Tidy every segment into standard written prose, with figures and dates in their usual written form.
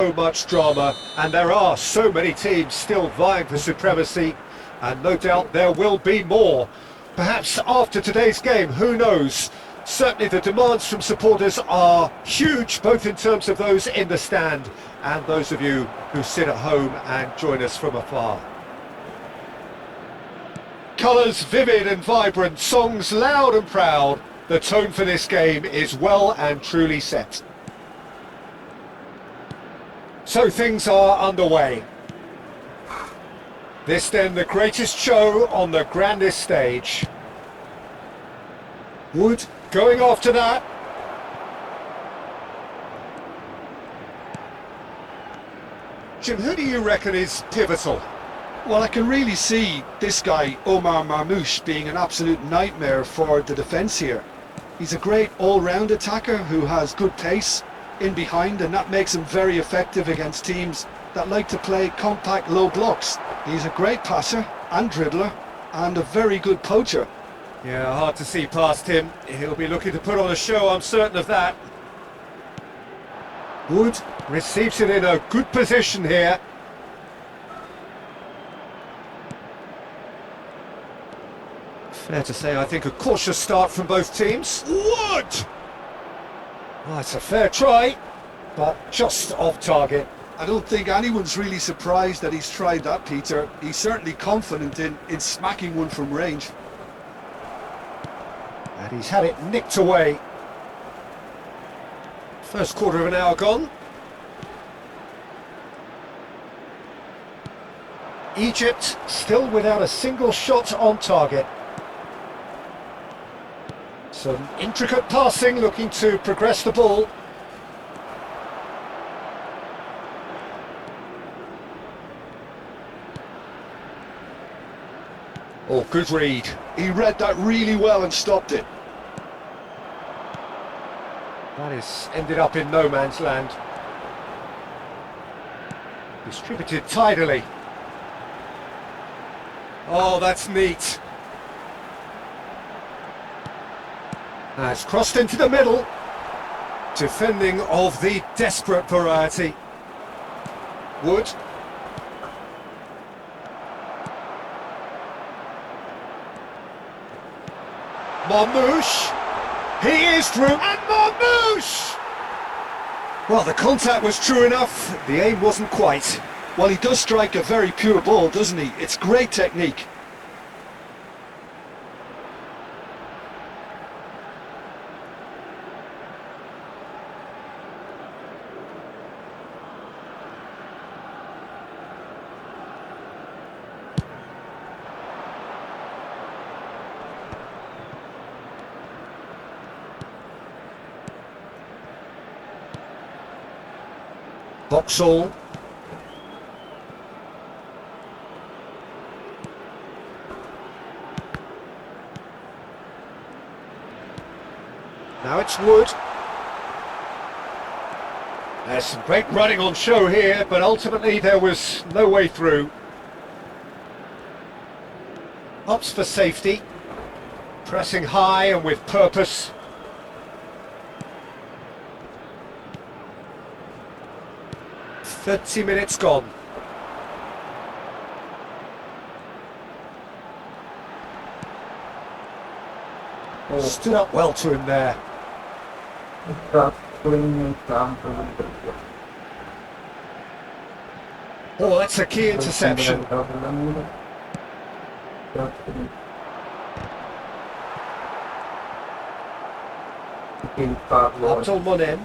so much drama, and there are so many teams still vying for supremacy, and no doubt there will be more. Perhaps after today's game, who knows? Certainly the demands from supporters are huge, both in terms of those in the stand and those of you who sit at home and join us from afar. Colours vivid and vibrant, songs loud and proud. The tone for this game is well and truly set. So things are underway. This then the greatest show on the grandest stage. Wood going after that. Jim, who do you reckon is pivotal? Well, I can really see this guy, Omar Marmoush, being an absolute nightmare for the defence here. He's a great all-round attacker who has good pace in behind, and that makes him very effective against teams that like to play compact low blocks. He's a great passer and dribbler and a very good poacher. Yeah, hard to see past him. He'll be looking to put on a show, I'm certain of that. Wood receives it in a good position here. Fair to say, I think, a cautious start from both teams. Wood! Well, it's a fair try, but just off target. I don't think anyone's really surprised that he's tried that, Peter. He's certainly confident in smacking one from range. And he's had it nicked away. First quarter of an hour gone. Egypt still without a single shot on target. Some intricate passing, looking to progress the ball. Oh, good read. He read that really well and stopped it. That is ended up in no man's land. Distributed tidily. Oh, that's neat. It's crossed into the middle. Defending of the desperate variety. Wood. Marmoush. He is through, and Marmoush! Well, the contact was true enough, the aim wasn't quite. Well, he does strike a very pure ball, doesn't he? It's great technique. Boxall. Now it's Wood. There's some great running on show here, but ultimately there was no way through. Opts for safety. Pressing high and with purpose. "30 minutes gone." Stood up well to him there. Oh, that's a key interception. Abdul Monem.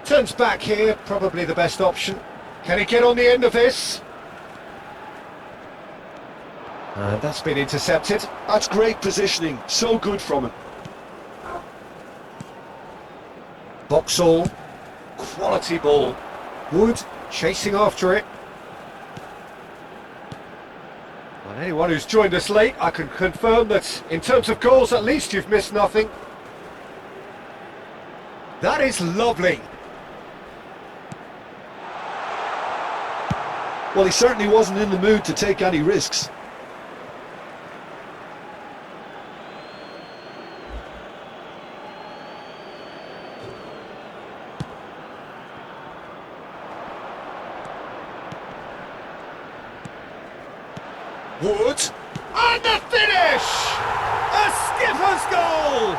Turns back here, probably the best option. Can he get on the end of this? And that's been intercepted. That's great positioning, so good from him. Boxall, quality ball. Wood chasing after it. Well, anyone who's joined us late, I can confirm that in terms of goals, at least you've missed nothing. That is lovely. Well, he certainly wasn't in the mood to take any risks. Wood, and the finish! A skipper's goal!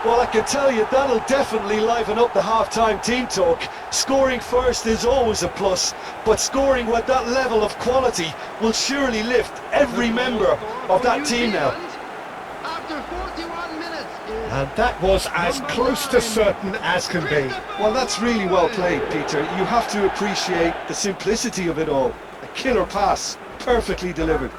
Well, I can tell you that'll definitely liven up the half-time team talk. Scoring first is always a plus, but scoring with that level of quality will surely lift every member of that team now. After 41 minutes And that was as close to certain as can be. Well, that's really well played, Peter. You have to appreciate the simplicity of it all. A killer pass, perfectly delivered.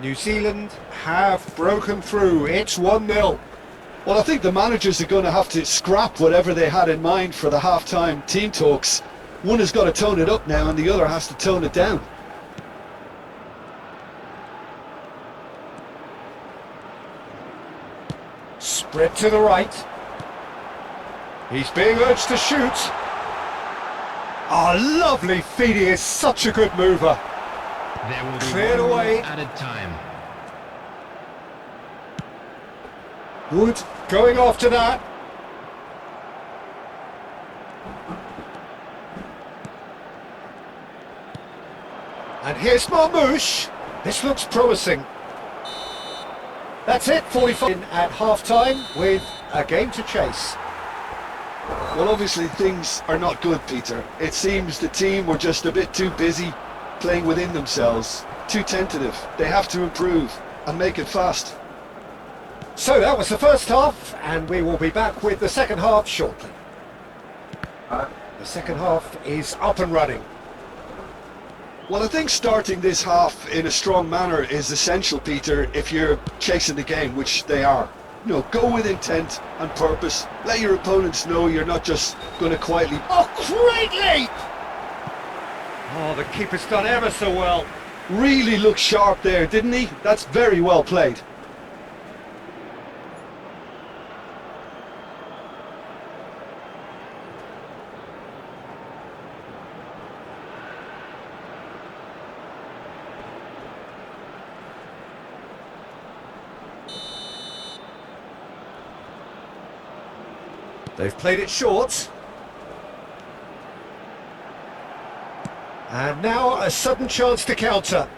New Zealand have broken through. It's 1-0. Well, I think the managers are going to have to scrap whatever they had in mind for the half-time team talks. One has got to tone it up now and the other has to tone it down. Spread to the right. He's being urged to shoot. Oh, lovely feed. He is such a good mover. there will be Cleared one away. added time. Wood going after that. And here's Marmouche. This looks promising. That's it, 45 at half-time with a game to chase. Well, obviously things are not good, Peter. It seems the team were just a bit too busy playing within themselves, too tentative. They have to improve and make it fast. So that was the first half, and we will be back with the second half shortly. The second half is up and running. Well, I think starting this half in a strong manner is essential, Peter, if you're chasing the game, which they are. You know, go with intent and purpose. Let your opponents know you're not just going to quietly... Oh, great leap! Oh, the keeper's done ever so well. Really looked sharp there, didn't he? That's very well played. They've played it short. And now a sudden chance to counter.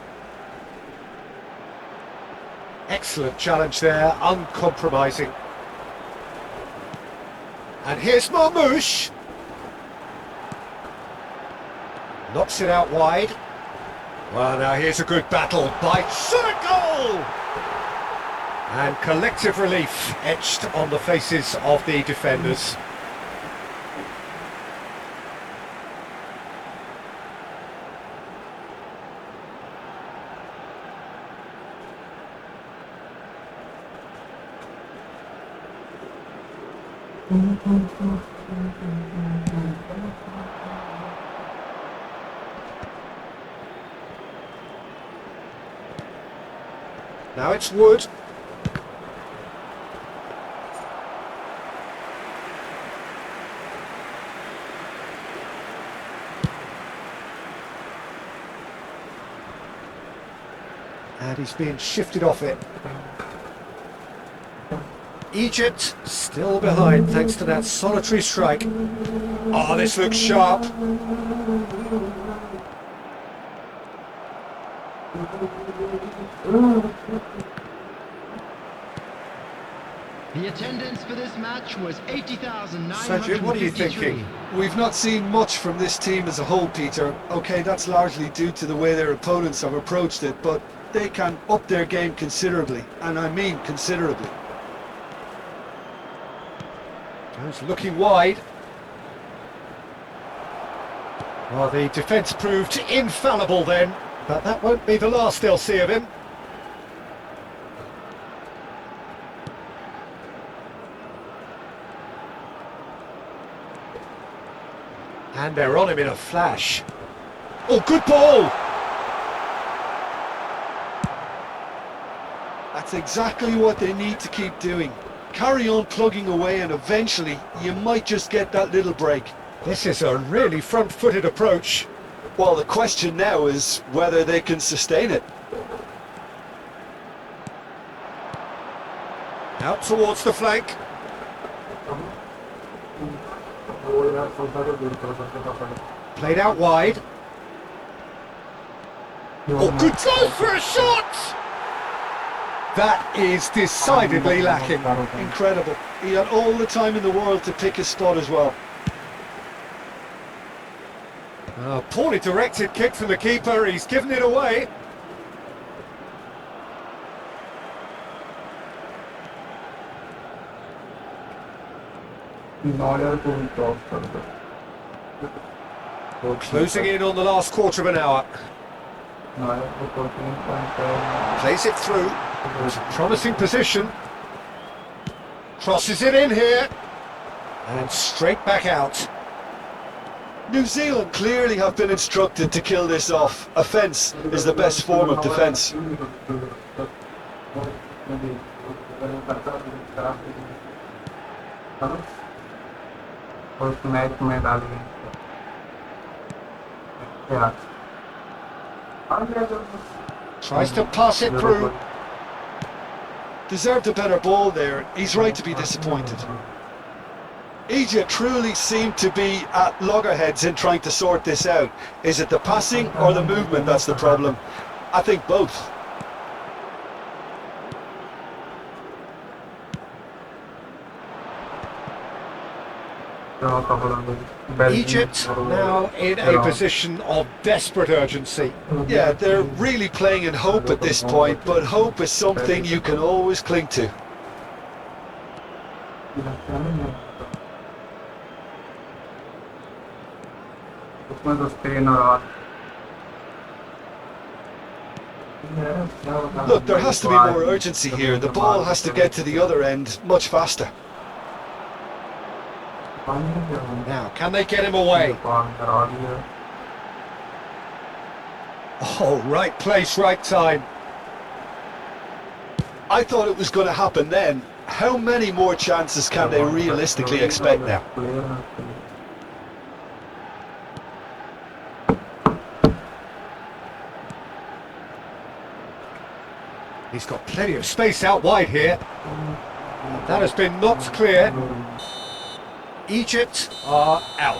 Excellent challenge there, uncompromising. And here's Marmouche. Knocks it out wide. Well, now here's a good battle by shot goal! And collective relief etched on the faces of the defenders. Now it's Wood. And he's being shifted off it. Egypt still behind thanks to that solitary strike. Oh, this looks sharp. The attendance for this match was 80,953. Sajid, what are you thinking? We've not seen much from this team as a whole, Peter. Okay, that's largely due to the way their opponents have approached it, but they can up their game considerably, and I mean considerably. Goes looking wide. Well, the defence proved infallible then, but that won't be the last they'll see of him. And they're on him in a flash. Oh, good ball! That's exactly what they need to keep doing. Carry on plugging away and eventually you might just get that little break. This is a really front-footed approach. Well, the question now is whether they can sustain it. Out towards the flank. Played out wide. Oh, good throw for a shot! That is decidedly lacking. Incredible. He had all the time in the world to pick his spot as well. Poorly directed kick from the keeper, he's given it away. Closing in on the last quarter of an hour. Plays it through. It's a promising position. Crosses it in here. And straight back out. New Zealand clearly have been instructed to kill this off. Offence is the best form of defence. Tries to pass it through. Deserved a better ball there. He's right to be disappointed. Egypt truly seem to be at loggerheads in trying to sort this out. Is it the passing or the movement that's the problem? I think both. Egypt now in a position of desperate urgency. Yeah, they're really playing in hope at this point, but hope is something you can always cling to. Look, there has to be more urgency here. The ball has to get to the other end much faster. Now, can they get him away? Oh, right place, right time. I thought it was going to happen then. How many more chances can they realistically expect now? He's got plenty of space out wide here. That has been knocked clear. Egypt are out.